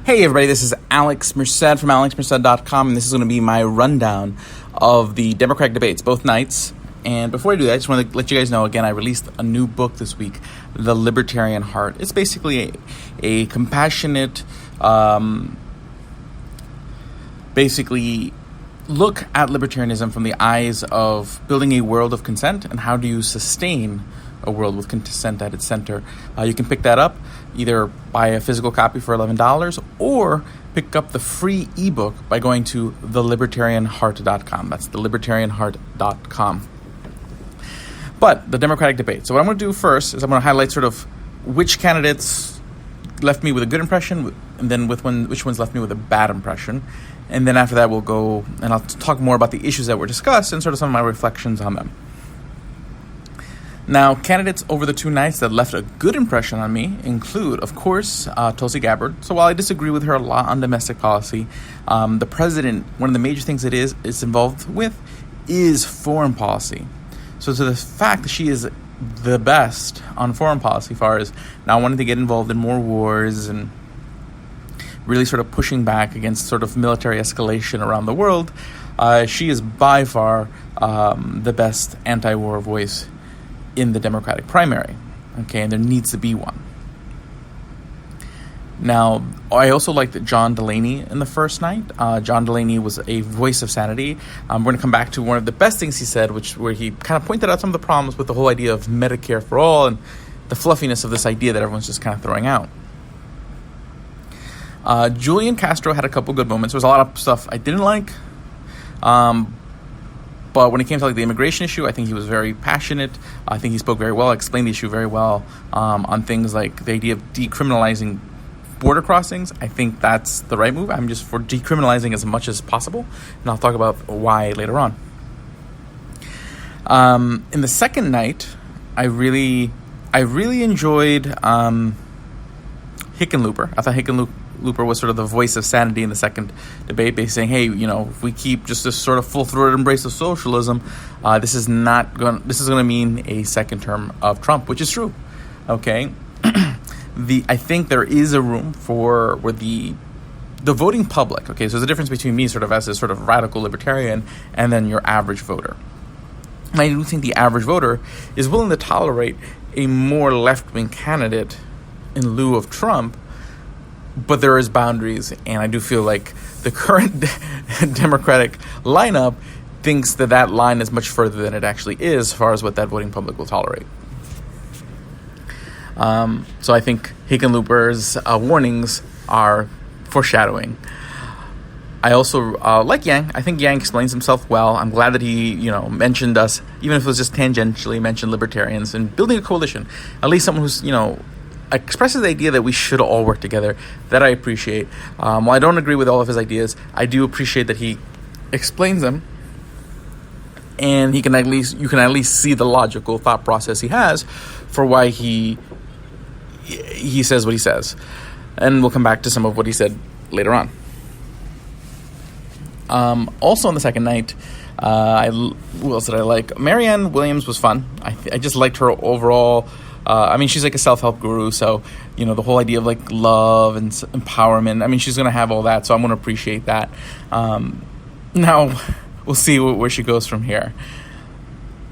Hey everybody, this is Alex Merced from alexmerced.com, and this is going to be my rundown of the Democratic debates, both nights. And before I do that, I just want to let you guys know, again, I released a new book this week, The Libertarian Heart. It's basically a compassionate, basically look at libertarianism from the eyes of building a world of consent and how do you sustain a world with consent at its center. You can pick that up, either buy a physical copy for $11 or pick up the free ebook by going to thelibertarianheart.com. That's thelibertarianheart.com. But the Democratic debate. So what I'm going to do first is I'm going to highlight sort of which candidates left me with a good impression and then which ones left me with a bad impression. And then after that, we'll go and I'll talk more about the issues that were discussed and sort of some of my reflections on them. Now, candidates over the two nights that left a good impression on me include, of course, Tulsi Gabbard. So while I disagree with her a lot on domestic policy, the president, one of the major things it is involved with is foreign policy. So to the fact that she is the best on foreign policy, as far as not wanting to get involved in more wars and really sort of pushing back against sort of military escalation around the world, she is by far the best anti-war voice in the Democratic primary, okay, and there needs to be one. Now, I also liked John Delaney in the first night. John Delaney was a voice of sanity. We're going to come back to one of the best things he said, where he kind of pointed out some of the problems with the whole idea of Medicare for all and the fluffiness of this idea that everyone's just kind of throwing out. Julian Castro had a couple good moments. There was a lot of stuff I didn't like. But when it came to the immigration issue, I think he was very passionate. I think he spoke very well, explained the issue very well on things like the idea of decriminalizing border crossings. I think that's the right move. I'm just for decriminalizing as much as possible, and I'll talk about why later on. In the second night, I really enjoyed Hickenlooper. I thought Hickenlooper was sort of the voice of sanity in the second debate, basically saying, hey, if we keep just this sort of full-throated embrace of socialism, this is going to mean a second term of Trump, which is true. Okay, I think there is a room for where the voting public. Okay, so there's a difference between me sort of as a sort of radical libertarian and then your average voter. And I do think the average voter is willing to tolerate a more left-wing candidate in lieu of Trump. But there is boundaries, and I do feel like the current Democratic lineup thinks that line is much further than it actually is as far as what that voting public will tolerate. So I think Hickenlooper's warnings are foreshadowing. I also like Yang. I think Yang explains himself well. I'm glad that he, mentioned us, even if it was just tangentially mentioned libertarians and building a coalition. At least someone who's, expresses the idea that we should all work together. That I appreciate. While I don't agree with all of his ideas, I do appreciate that he explains them, and you can at least see the logical thought process he has for why he says what he says. And we'll come back to some of what he said later on. Also on the second night, who else did I like? Marianne Williams was fun. I just liked her overall. She's like a self-help guru, so, the whole idea of, love and empowerment, she's going to have all that, so I'm going to appreciate that. Now, we'll see where she goes from here.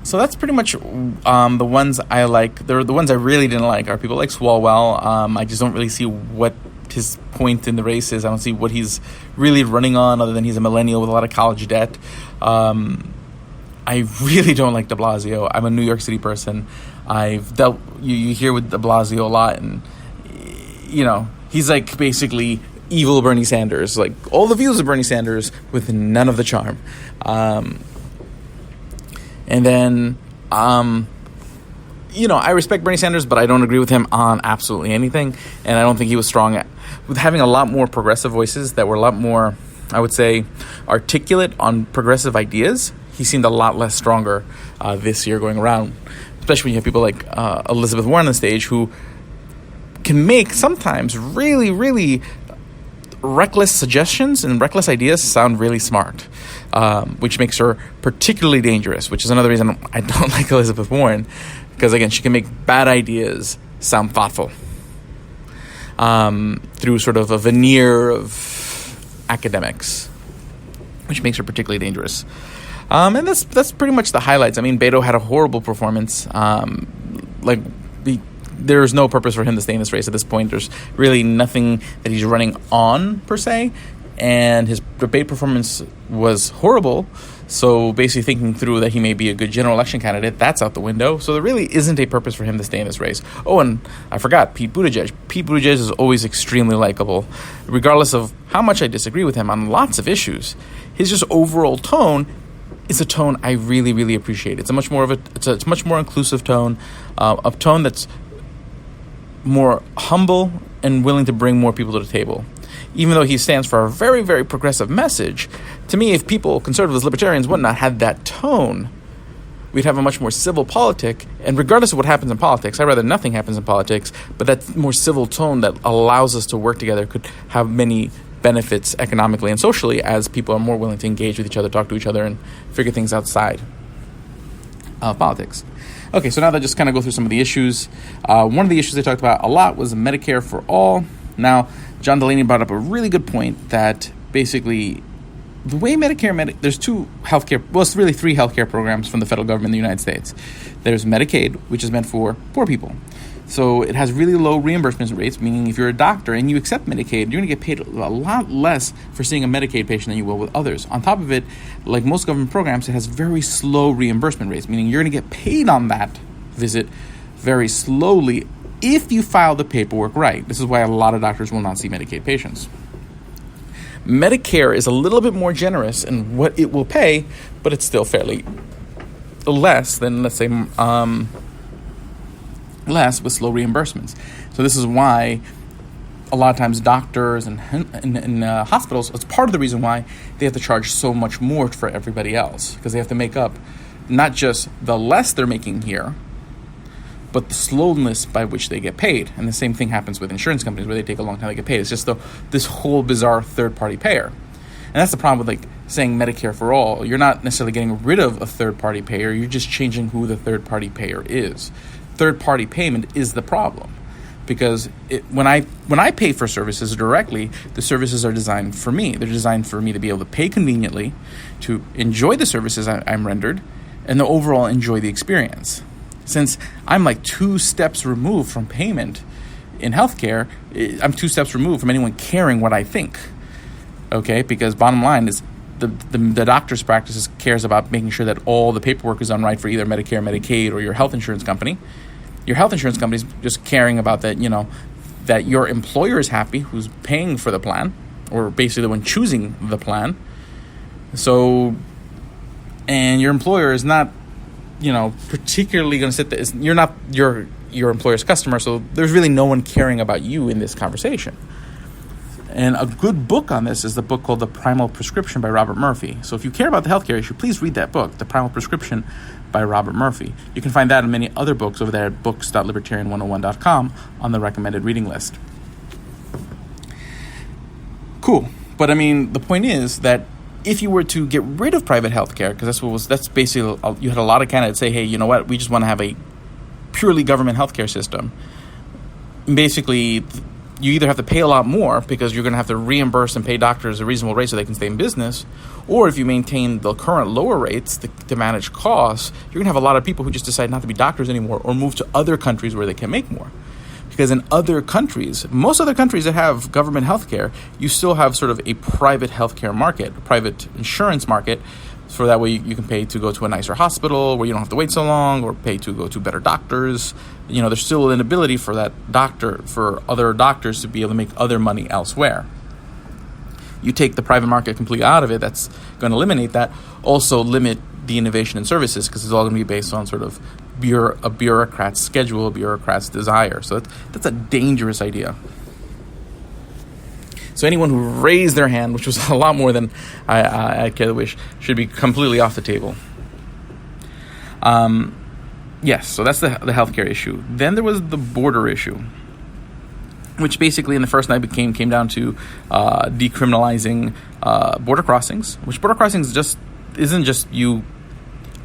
So that's pretty much the ones I like. The ones I really didn't like are people like Swalwell. I just don't really see what his point in the race is. I don't see what he's really running on other than he's a millennial with a lot of college debt. I really don't like de Blasio. I'm a New York City person. I've dealt, you hear with de Blasio a lot, and, he's like basically evil Bernie Sanders, like all the views of Bernie Sanders with none of the charm. And then, I respect Bernie Sanders, but I don't agree with him on absolutely anything, and I don't think he was strong with having a lot more progressive voices that were a lot more, I would say, articulate on progressive ideas. He seemed a lot less stronger this year going around, especially when you have people like Elizabeth Warren on the stage who can make sometimes really, really reckless suggestions and reckless ideas sound really smart, which makes her particularly dangerous, which is another reason I don't like Elizabeth Warren, because, again, she can make bad ideas sound thoughtful. through sort of a veneer of academics, which makes her particularly dangerous. And that's pretty much the highlights. I mean, Beto had a horrible performance. There's no purpose for him to stay in this race at this point. There's really nothing that he's running on, per se. And his debate performance was horrible. So basically thinking through that he may be a good general election candidate, that's out the window. So there really isn't a purpose for him to stay in this race. Oh, and I forgot, Pete Buttigieg. Pete Buttigieg is always extremely likable, regardless of how much I disagree with him on lots of issues. His just overall tone is a tone I really, really appreciate. It's a much more inclusive tone, a tone that's more humble and willing to bring more people to the table. Even though he stands for a very, very progressive message, to me, if people, conservatives, libertarians, whatnot, had that tone, we'd have a much more civil politic. And regardless of what happens in politics, I'd rather nothing happens in politics, but that more civil tone that allows us to work together could have many benefits economically and socially as people are more willing to engage with each other, talk to each other, and figure things outside politics. Okay, so now that just kind of go through some of the issues. One of the issues they talked about a lot was Medicare for all. Now, John Delaney brought up a really good point that basically the way there's two healthcare, well, it's really three healthcare programs from the federal government in the United States. There's Medicaid, which is meant for poor people. So it has really low reimbursement rates, meaning if you're a doctor and you accept Medicaid, you're going to get paid a lot less for seeing a Medicaid patient than you will with others. On top of it, like most government programs, it has very slow reimbursement rates, meaning you're going to get paid on that visit very slowly if you file the paperwork right. This is why a lot of doctors will not see Medicaid patients. Medicare is a little bit more generous in what it will pay, but it's still fairly less than, let's say, less with slow reimbursements. So this is why a lot of times doctors and hospitals, it's part of the reason why they have to charge so much more for everybody else, because they have to make up not just the less they're making here, but the slowness by which they get paid. And the same thing happens with insurance companies where they take a long time to get paid. It's just this whole bizarre third-party payer. And that's the problem with saying Medicare for all. You're not necessarily getting rid of a third-party payer. You're just changing who the third-party payer is. Third-party payment is the problem, because when I pay for services directly, the services are designed for me. They're designed for me to be able to pay conveniently, to enjoy the services I'm rendered, and to overall enjoy the experience. Since I'm like 2 steps removed from payment in healthcare, I'm 2 steps removed from anyone caring what I think. Okay, because bottom line is the doctor's practice cares about making sure that all the paperwork is done right for either Medicare, Medicaid, or your health insurance company. Your health insurance company is just caring about that, that your employer is happy, who's paying for the plan, or basically the one choosing the plan. So, and your employer is not, particularly going to sit there. You're not your employer's customer, so there's really no one caring about you in this conversation. And a good book on this is the book called The Primal Prescription by Robert Murphy. So if you care about the healthcare issue, please read that book, The Primal Prescription by Robert Murphy. You can find that and many other books over there at books.libertarian101.com on the recommended reading list. Cool. But the point is that if you were to get rid of private healthcare, because that's basically, you had a lot of candidates say, hey, you know what, we just want to have a purely government healthcare system. Basically, you either have to pay a lot more because you're going to have to reimburse and pay doctors a reasonable rate so they can stay in business, or if you maintain the current lower rates to manage costs, you're going to have a lot of people who just decide not to be doctors anymore or move to other countries where they can make more. Because in other countries, most other countries that have government healthcare, you still have sort of a private healthcare market, a private insurance market, so that way you can pay to go to a nicer hospital where you don't have to wait so long, or pay to go to better doctors. There's still an ability for other doctors to be able to make other money elsewhere. You take the private market completely out of it, that's going to eliminate that. Also limit the innovation in services, because it's all going to be based on sort of a bureaucrat's schedule, a bureaucrat's desire. So that's a dangerous idea. So anyone who raised their hand, which was a lot more than I care to wish, should be completely off the table. Yes, so that's the healthcare issue. Then there was the border issue, which basically in the first night came down to decriminalizing border crossings, which border crossings isn't just you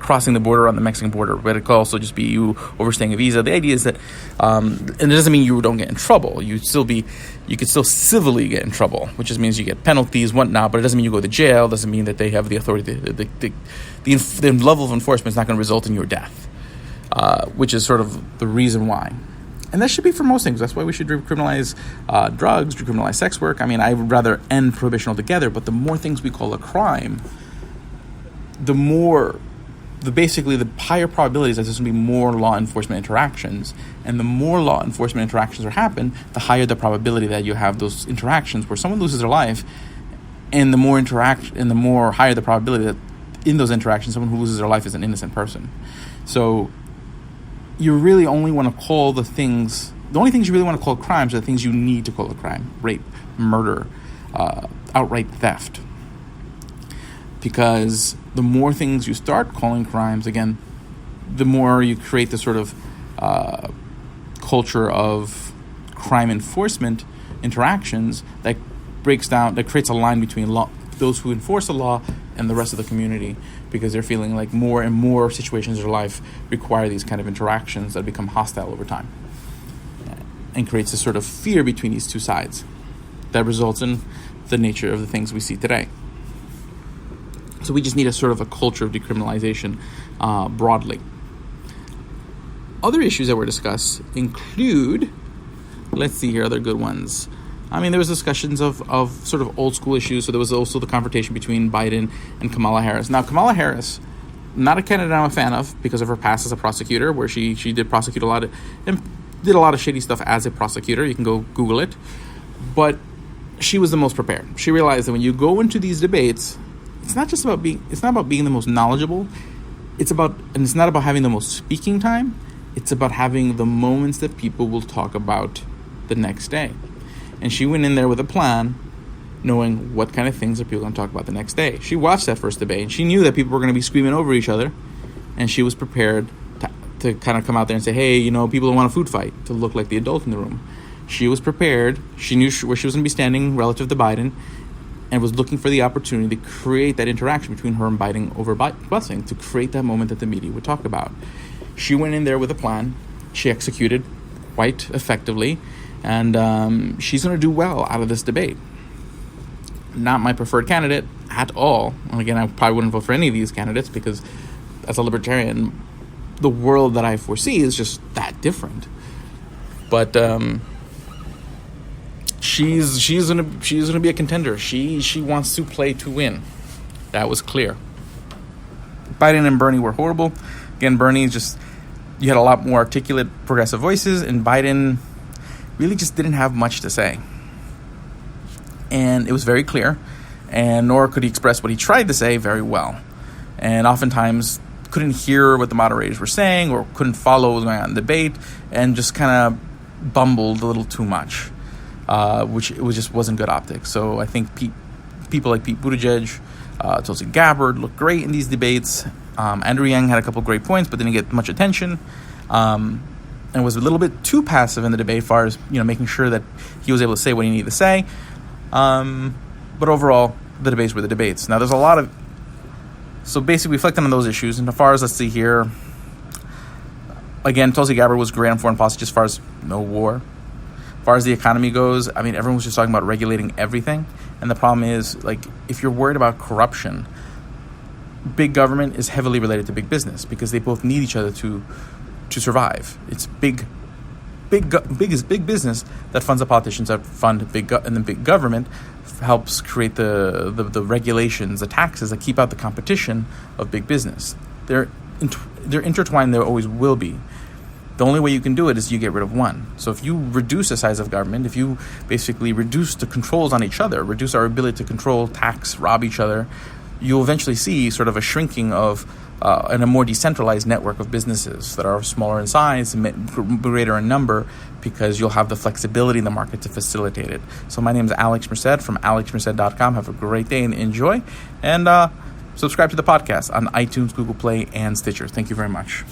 crossing the border on the Mexican border, but it could also just be you overstaying a visa. The idea is that, and it doesn't mean you don't get in trouble. You could still civilly get in trouble, which just means you get penalties, whatnot, but it doesn't mean you go to jail. It doesn't mean that they have the authority. The level of enforcement is not going to result in your death, which is sort of the reason why. And that should be for most things. That's why we should decriminalize drugs, decriminalize sex work. I mean, I would rather end prohibition altogether, but the more things we call a crime, the higher probabilities that there's going to be more law enforcement interactions. And the more law enforcement interactions happen, the higher the probability that you have those interactions where someone loses their life, and the more higher the probability that in those interactions, someone who loses their life is an innocent person. So you really only want to call the only things you really want to call crimes are the things you need to call a crime: rape, murder, outright theft. Because the more things you start calling crimes, again, the more you create the sort of culture of crime enforcement interactions that creates a line between those who enforce the law and the rest of the community, because they're feeling like more and more situations in their life require these kind of interactions that become hostile over time, and creates a sort of fear between these two sides that results in the nature of the things we see today. So we just need a sort of a culture of decriminalization broadly. Other issues that were discussed include, let's see here, other good ones. I mean, there was discussions of sort of old school issues. So there was also the confrontation between Biden and Kamala Harris. Now, Kamala Harris, not a candidate I'm a fan of because of her past as a prosecutor, where she did prosecute a lot of shady stuff as a prosecutor. You can go Google it. But she was the most prepared. She realized that when you go into these debates, it's not about being the most knowledgeable. It's not about having the most speaking time. It's about having the moments that people will talk about the next day. And she went in there with a plan, knowing what kind of things are people going to talk about the next day. She watched that first debate, and she knew that people were going to be screaming over each other, and she was prepared to kind of come out there and say, hey, people don't want a food fight, to look like the adult in the room. She was prepared. She knew where she was going to be standing relative to Biden, and was looking for the opportunity to create that interaction between her and Biden over busing, to create that moment that the media would talk about. She went in there with a plan. She executed quite effectively, and she's going to do well out of this debate. Not my preferred candidate at all. And again, I probably wouldn't vote for any of these candidates because as a libertarian, the world that I foresee is just that different. But she's gonna be a contender. She wants to play to win. That was clear. Biden and Bernie were horrible. Again, Bernie you had a lot more articulate progressive voices, and Biden really just didn't have much to say. And it was very clear, and nor could he express what he tried to say very well. And oftentimes couldn't hear what the moderators were saying, or couldn't follow what was going on in the debate, and just kind of bumbled a little too much, which just wasn't good optics. So I think people like Pete Buttigieg, Tulsi Gabbard looked great in these debates. Andrew Yang had a couple great points, but didn't get much attention. And was a little bit too passive in the debate as far as, making sure that he was able to say what he needed to say. But overall, the debates were the debates. Now, there's a lot of... So basically, reflecting on those issues, and as far as, let's see here... Again, Tulsi Gabbard was great on foreign policy as far as no war. As far as the economy goes, I mean, everyone was just talking about regulating everything. And the problem is, if you're worried about corruption, big government is heavily related to big business because they both need each other to survive. It's big business that funds the politicians that fund and then big government helps create the regulations, the taxes that keep out the competition of big business. They're intertwined. There always will be. The only way you can do it is you get rid of one. So if you reduce the size of government, if you basically reduce the controls on each other, reduce our ability to control, tax, rob each other, you'll eventually see sort of a shrinking of and a more decentralized network of businesses that are smaller in size, greater in number, because you'll have the flexibility in the market to facilitate it. So my name is Alex Merced from alexmerced.com. Have a great day and enjoy. And subscribe to the podcast on iTunes, Google Play, and Stitcher. Thank you very much.